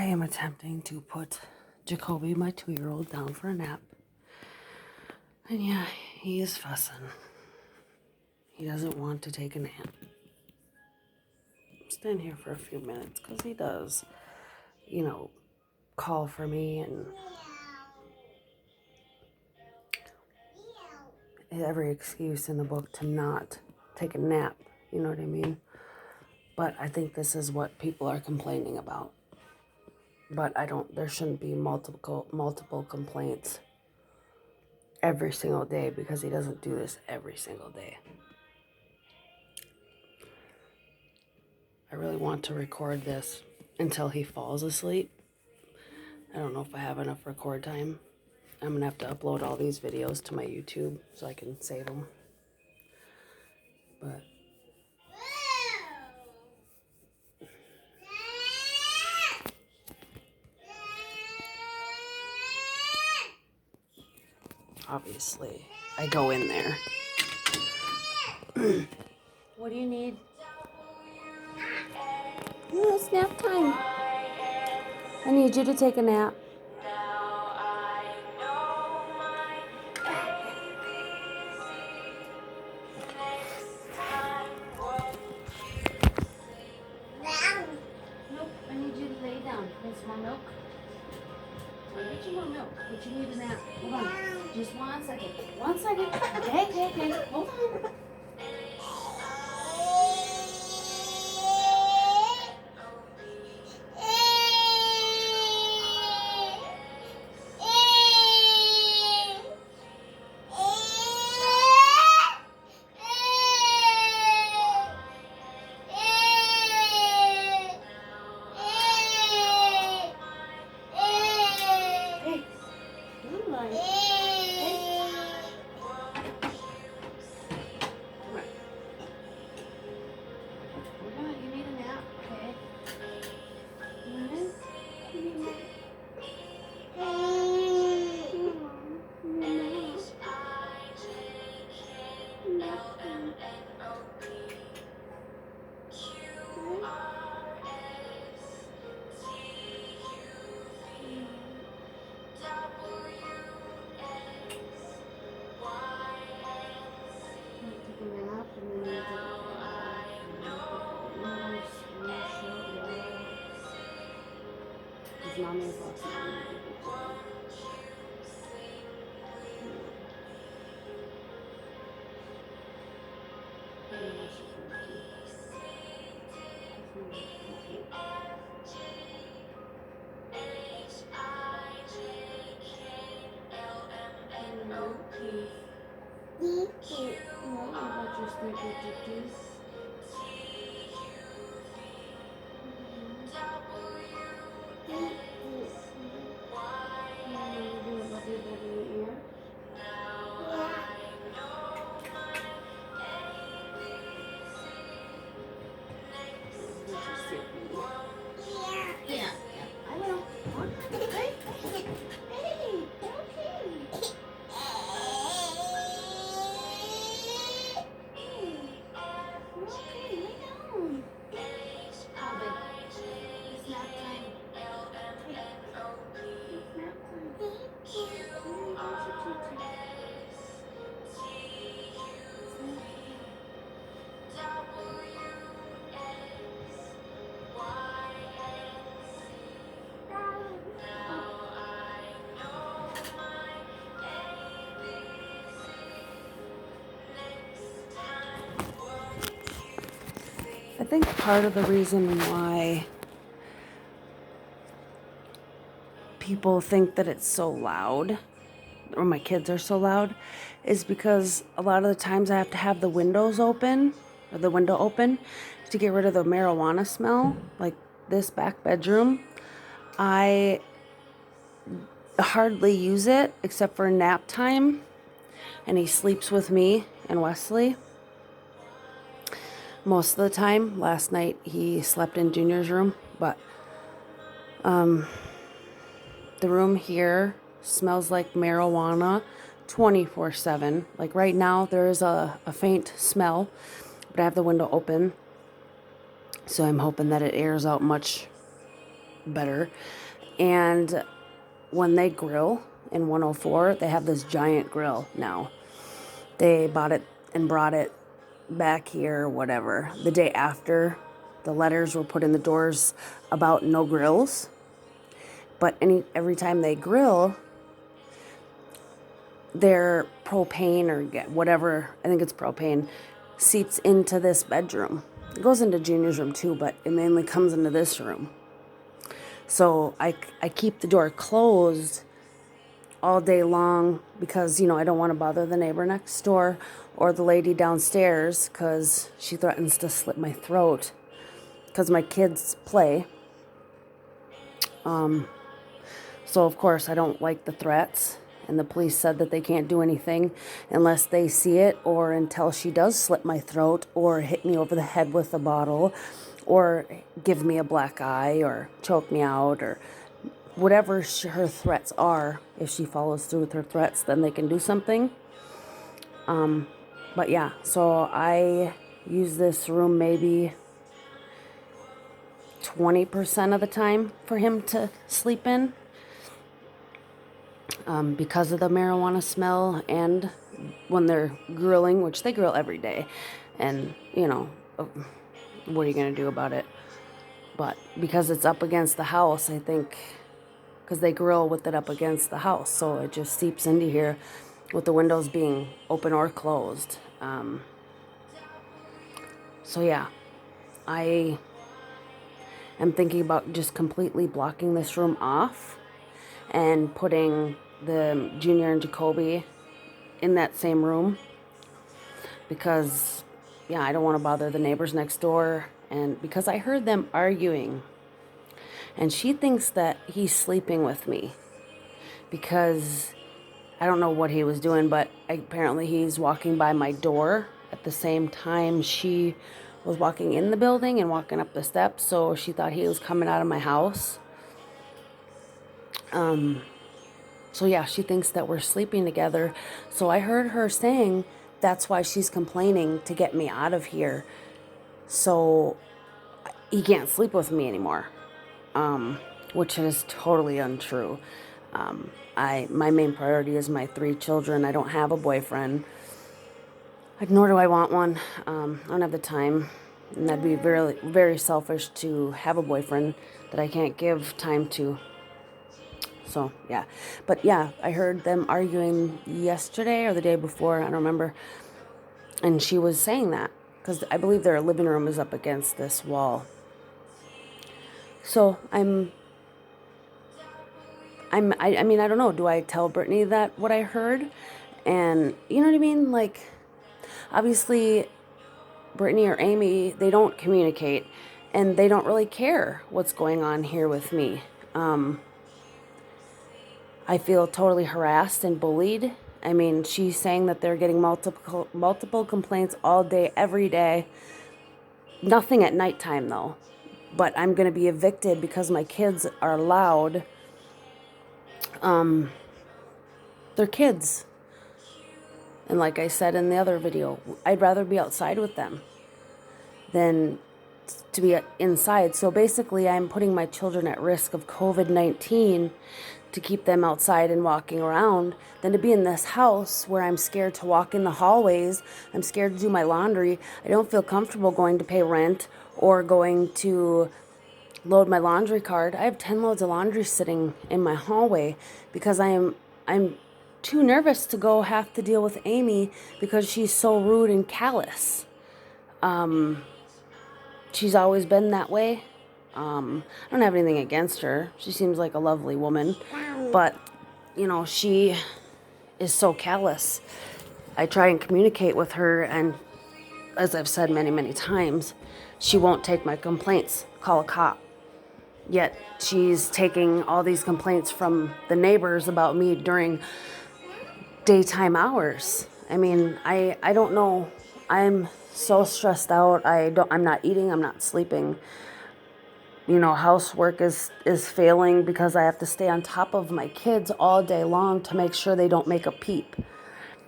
I am attempting to put Jacoby, my 2-year-old, down for a nap. And yeah, he is fussing. He doesn't want to take a nap. Stand here for a few minutes because he does, call for me and every excuse in the book to not take a nap. You know what I mean? But I think this is what people are complaining about. But there shouldn't be multiple complaints every single day because he doesn't do this every single day. I really want to record this until he falls asleep. I don't know if I have enough record time. I'm going to have to upload all these videos to my YouTube so I can save them. But obviously, I go in there. What do you need? Oh, it's nap time. I need you to take a nap. Nope, I need you to lay down. Need some more milk? I'll get you more milk, but you need a nap. Hold on. Just 1 second. 1 second. Okay. Hold on. Mommy is also I think part of the reason why people think that it's so loud, or my kids are so loud, is because a lot of the times I have to have the windows open, or the window open, to get rid of the marijuana smell. Like this back bedroom, I hardly use it except for nap time, and he sleeps with me and Wesley most of the time. Last night he slept in Junior's room, but the room here smells like marijuana 24/7. Like right now there is a faint smell, but I have the window open, so I'm hoping that it airs out much better. And when they grill in 104, they have this giant grill now. They bought it and brought it back here, whatever, the day after the letters were put in the doors about no grills. But every time they grill, their propane or whatever, I think it's propane, seeps into this bedroom. It goes into Junior's room too, but it mainly comes into this room. So I keep the door closed all day long because, I don't want to bother the neighbor next door or the lady downstairs because she threatens to slit my throat because my kids play. So, of course, I don't like the threats. And the police said that they can't do anything unless they see it or until she does slit my throat or hit me over the head with a bottle or give me a black eye or choke me out or whatever her threats are. If she follows through with her threats, then they can do something. But yeah, so I use this room maybe 20% of the time for him to sleep in. Because of the marijuana smell and when they're grilling, which they grill every day. And, what are you going to do about it? But because it's up against the house, I think, because they grill with it up against the house. So it just seeps into here with the windows being open or closed. So yeah, I am thinking about just completely blocking this room off and putting the Junior and Jacoby in that same room because, yeah, I don't want to bother the neighbors next door. And because I heard them arguing, and she thinks that he's sleeping with me because I don't know what he was doing, but apparently he's walking by my door at the same time she was walking in the building and walking up the steps, so she thought he was coming out of my house. So yeah, she thinks that we're sleeping together. So I heard her saying that's why she's complaining to get me out of here. So he can't sleep with me anymore, which is totally untrue. My main priority is my 3 children. I don't have a boyfriend, nor do I want one. I don't have the time, and that'd be very, very selfish to have a boyfriend that I can't give time to. So, yeah. But, yeah, I heard them arguing yesterday or the day before. I don't remember. And she was saying that because I believe their living room is up against this wall. So, I mean, I don't know. Do I tell Brittany that what I heard? And, you know what I mean? Like, obviously, Brittany or Amy, they don't communicate. And they don't really care what's going on here with me. I feel totally harassed and bullied. I mean, she's saying that they're getting multiple complaints all day, every day. Nothing at nighttime, though. But I'm going to be evicted because my kids are loud. They're kids. And like I said in the other video, I'd rather be outside with them than to be inside. So basically, I'm putting my children at risk of COVID-19 to keep them outside and walking around than to be in this house where I'm scared to walk in the hallways. I'm scared to do my laundry. I don't feel comfortable going to pay rent or going to load my laundry cart. I have 10 loads of laundry sitting in my hallway because I'm too nervous to go have to deal with Amy because she's so rude and callous. She's always been that way. I don't have anything against her. She seems like a lovely woman. But, she is so callous. I try and communicate with her, and as I've said many, many times, she won't take my complaints, call a cop. Yet she's taking all these complaints from the neighbors about me during daytime hours. I mean, I don't know. I'm so stressed out. I'm not eating. I'm not sleeping. Housework is failing because I have to stay on top of my kids all day long to make sure they don't make a peep.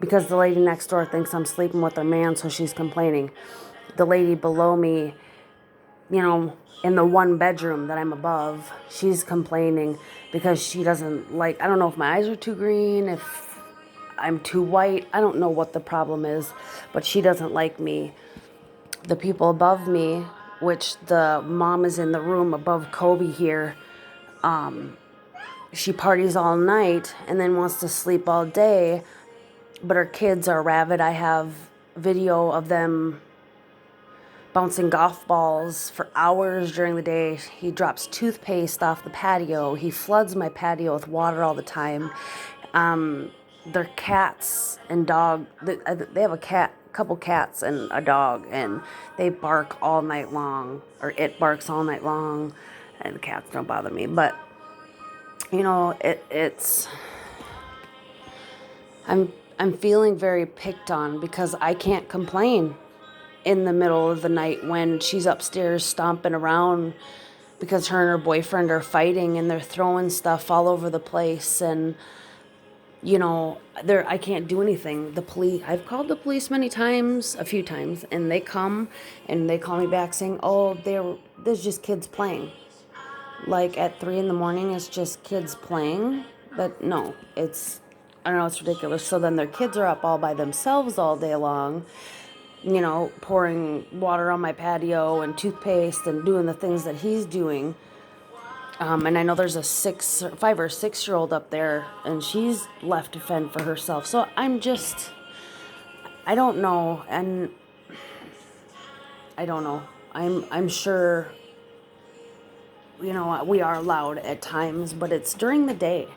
Because the lady next door thinks I'm sleeping with her man, so she's complaining. The lady below me you know, in the one bedroom that I'm above, she's complaining because she doesn't like, I don't know if my eyes are too green, if I'm too white. I don't know what the problem is, but she doesn't like me. The people above me, which the mom is in the room above Kobe here, she parties all night and then wants to sleep all day, but her kids are rabid. I have video of them bouncing golf balls for hours during the day. He drops toothpaste off the patio. He floods my patio with water all the time. Their cats and dog, they have a couple cats and a dog, and they bark all night long, or it barks all night long, and the cats don't bother me. But, you know, it's, I'm feeling very picked on because I can't complain in the middle of the night when she's upstairs stomping around because her and her boyfriend are fighting and they're throwing stuff all over the place. And you know, I can't do anything. The police, I've called the police many times, a few times, and they come and they call me back saying, oh, there's just kids playing. Like at 3 a.m, it's just kids playing. But no, I don't know, it's ridiculous. So then their kids are up all by themselves all day long, you know, pouring water on my patio and toothpaste and doing the things that he's doing. And I know there's a 5 or 6 year old up there, and she's left to fend for herself. So I don't know, and I don't know. I'm sure, you know, we are loud at times, but it's during the day.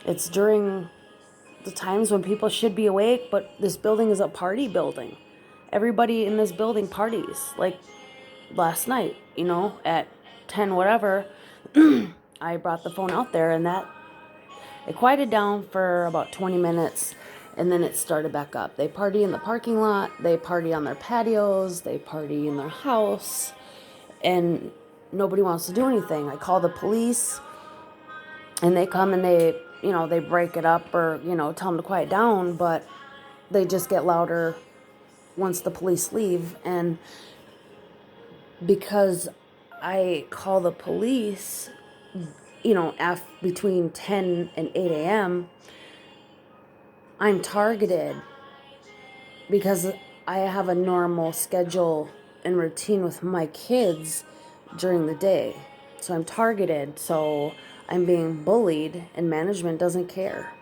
It's during the times when people should be awake, but this building is a party building. Everybody in this building parties. Like last night, you know, at 10 whatever, I brought the phone out there and it quieted down for about 20 minutes and then it started back up. They party in the parking lot, they party on their patios, they party in their house, and nobody wants to do anything. I call the police and they come and they break it up or, tell them to quiet down, but they just get louder once the police leave. And because I call the police, between 10 and 8 a.m., I'm targeted because I have a normal schedule and routine with my kids during the day. So I'm targeted. So I'm being bullied and management doesn't care.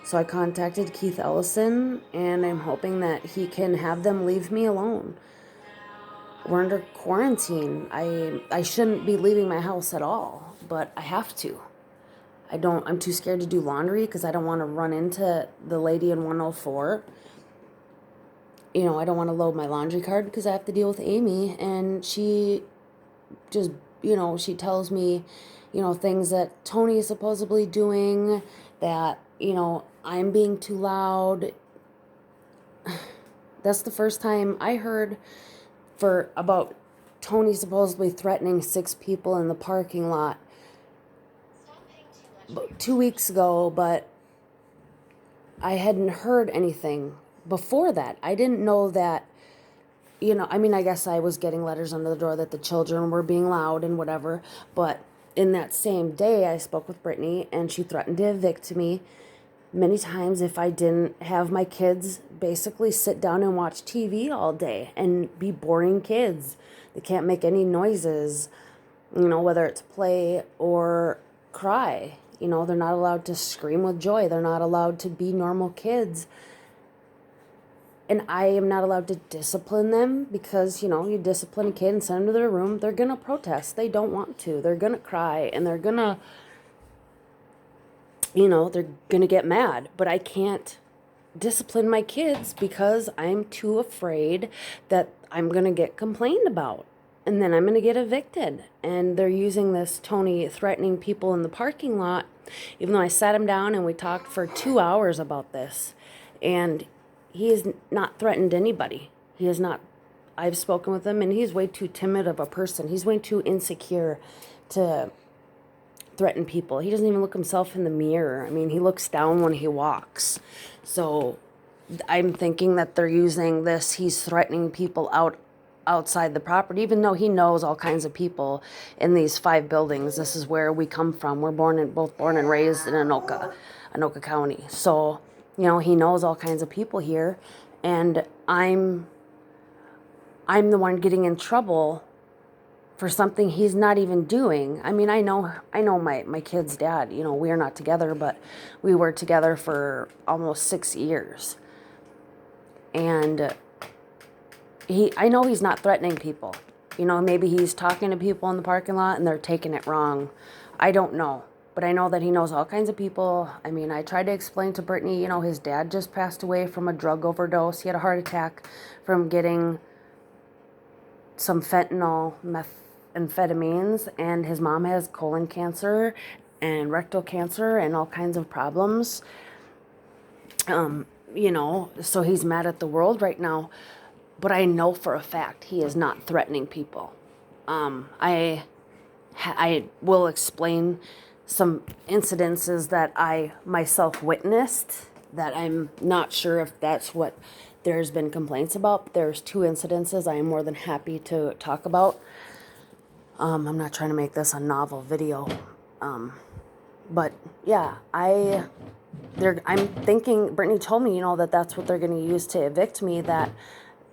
So I contacted Keith Ellison and I'm hoping that he can have them leave me alone. We're under quarantine. I shouldn't be leaving my house at all, but I have to. I'm too scared to do laundry because I don't want to run into the lady in 104. I don't want to load my laundry cart because I have to deal with Amy, and she just, she tells me, things that Tony is supposedly doing, that, I'm being too loud. That's the first time I heard about Tony supposedly threatening 6 people in the parking lot 2 weeks ago, but I hadn't heard anything before that. I didn't know that, I guess I was getting letters under the door that the children were being loud and whatever, but in that same day I spoke with Brittany and she threatened to evict me many times if I didn't have my kids basically sit down and watch TV all day and be boring kids. They can't make any noises, whether it's play or cry. They're not allowed to scream with joy. They're not allowed to be normal kids. And I am not allowed to discipline them because, you discipline a kid and send them to their room, they're going to protest. They don't want to. They're going to cry and they're going to, they're going to get mad. But I can't discipline my kids because I'm too afraid that I'm going to get complained about. And then I'm going to get evicted. And they're using this Tony threatening people in the parking lot, even though I sat him down and we talked for 2 hours about this. And he has not threatened anybody. He has not. I've spoken with him and he's way too timid of a person. He's way too insecure to threaten people. He doesn't even look himself in the mirror. I mean, he looks down when he walks. So I'm thinking that they're using this. He's threatening people out outside the property, even though he knows all kinds of people in these 5 buildings. This is where we come from. We're both born and raised in Anoka County. So, he knows all kinds of people here, and I'm the one getting in trouble for something he's not even doing. I mean, I know my kid's dad. We are not together, but we were together for almost 6 years. And I know he's not threatening people. Maybe he's talking to people in the parking lot and they're taking it wrong. I don't know. But I know that he knows all kinds of people. I mean, I tried to explain to Brittany, his dad just passed away from a drug overdose. He had a heart attack from getting some fentanyl, methamphetamines, and his mom has colon cancer and rectal cancer and all kinds of problems. So he's mad at the world right now. But I know for a fact he is not threatening people. I will explain some incidences that I myself witnessed that I'm not sure if that's what there's been complaints about. There's 2 incidences I am more than happy to talk about. I'm not trying to make this a novel video. But yeah, I'm thinking, Brittany told me, that's what they're going to use to evict me, that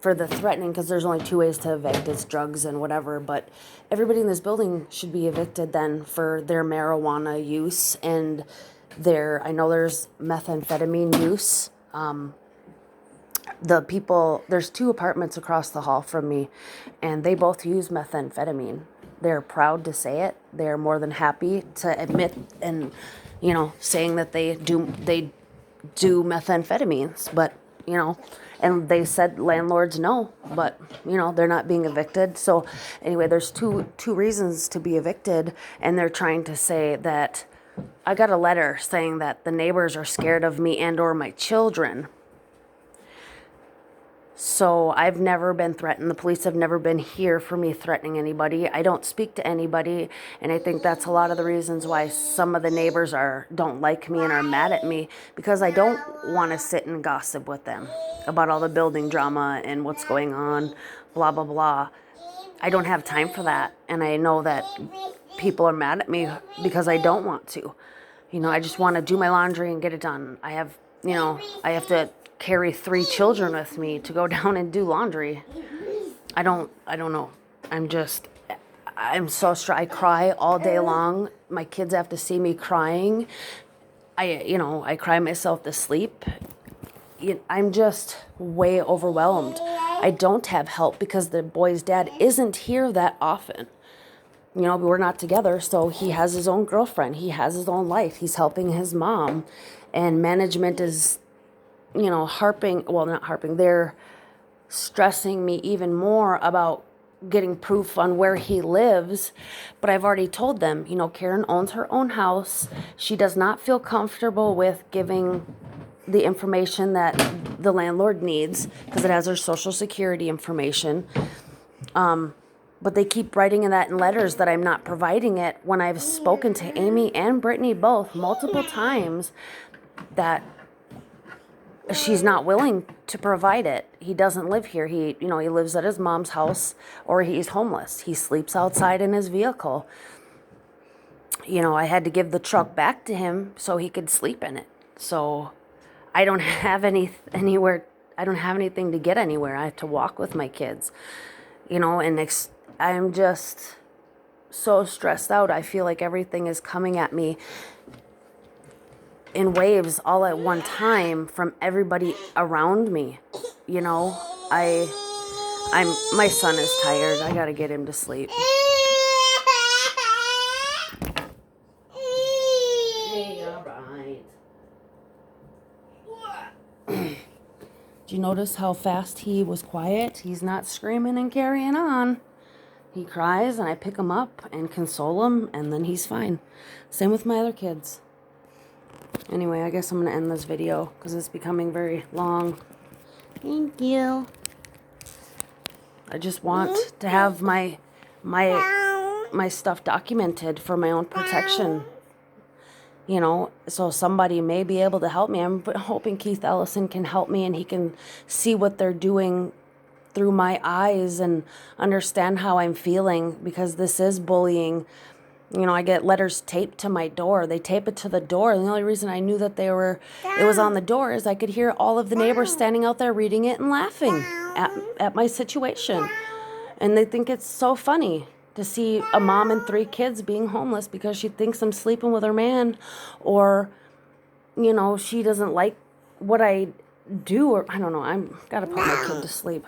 for the threatening, because there's only 2 ways to evict, it's drugs and whatever, but everybody in this building should be evicted then for their marijuana use and I know there's methamphetamine use. There's 2 apartments across the hall from me, and they both use methamphetamine. They're proud to say it. They're more than happy to admit and, saying that they do methamphetamines, but, and they said landlords no, but, they're not being evicted. So anyway, there's two reasons to be evicted, and they're trying to say that I got a letter saying that the neighbors are scared of me and or my children. So I've never been threatened. The police have never been here for me threatening anybody. I don't speak to anybody, and I think that's a lot of the reasons why some of the neighbors don't like me and are mad at me, because I don't want to sit and gossip with them about all the building drama and what's going on, blah, blah, blah. I don't have time for that, and I know that people are mad at me because I don't want to. I just want to do my laundry and get it done. I have to carry 3 children with me to go down and do laundry. I don't know. I'm so stressed. I cry all day long. My kids have to see me crying. I cry myself to sleep. I'm just way overwhelmed. I don't have help because the boy's dad isn't here that often. We're not together, so he has his own girlfriend. He has his own life. He's helping his mom, and management is they're stressing me even more about getting proof on where he lives. But I've already told them, Karen owns her own house. She does not feel comfortable with giving the information that the landlord needs because it has her social security information. But they keep writing in letters that I'm not providing it, when I've spoken to Amy and Brittany both multiple times that she's not willing to provide it. He doesn't live here. He lives at his mom's house, or he's homeless. He sleeps outside in his vehicle. I had to give the truck back to him so he could sleep in it. So I don't have anywhere. I don't have anything to get anywhere. I have to walk with my kids, and I'm just so stressed out. I feel like everything is coming at me in waves all at one time from everybody around me. My son is tired. I gotta get him to sleep. Hey, all right. Do you notice how fast he was quiet? He's not screaming and carrying on. He cries, and I pick him up and console him, and then he's fine. Same with my other kids. Anyway, I guess I'm going to end this video because it's becoming very long. Thank you. I just want to have my stuff documented for my own protection. So somebody may be able to help me. I'm hoping Keith Ellison can help me, and he can see what they're doing through my eyes and understand how I'm feeling, because this is bullying. You know, I get letters taped to my door. They tape it to the door. And the only reason I knew that it was on the door is I could hear all of the neighbors standing out there reading it and laughing at my situation. And they think it's so funny to see a mom and 3 kids being homeless because she thinks I'm sleeping with her man, or, you know, she doesn't like what I do, or I don't know. I'm gotta put my kid to sleep.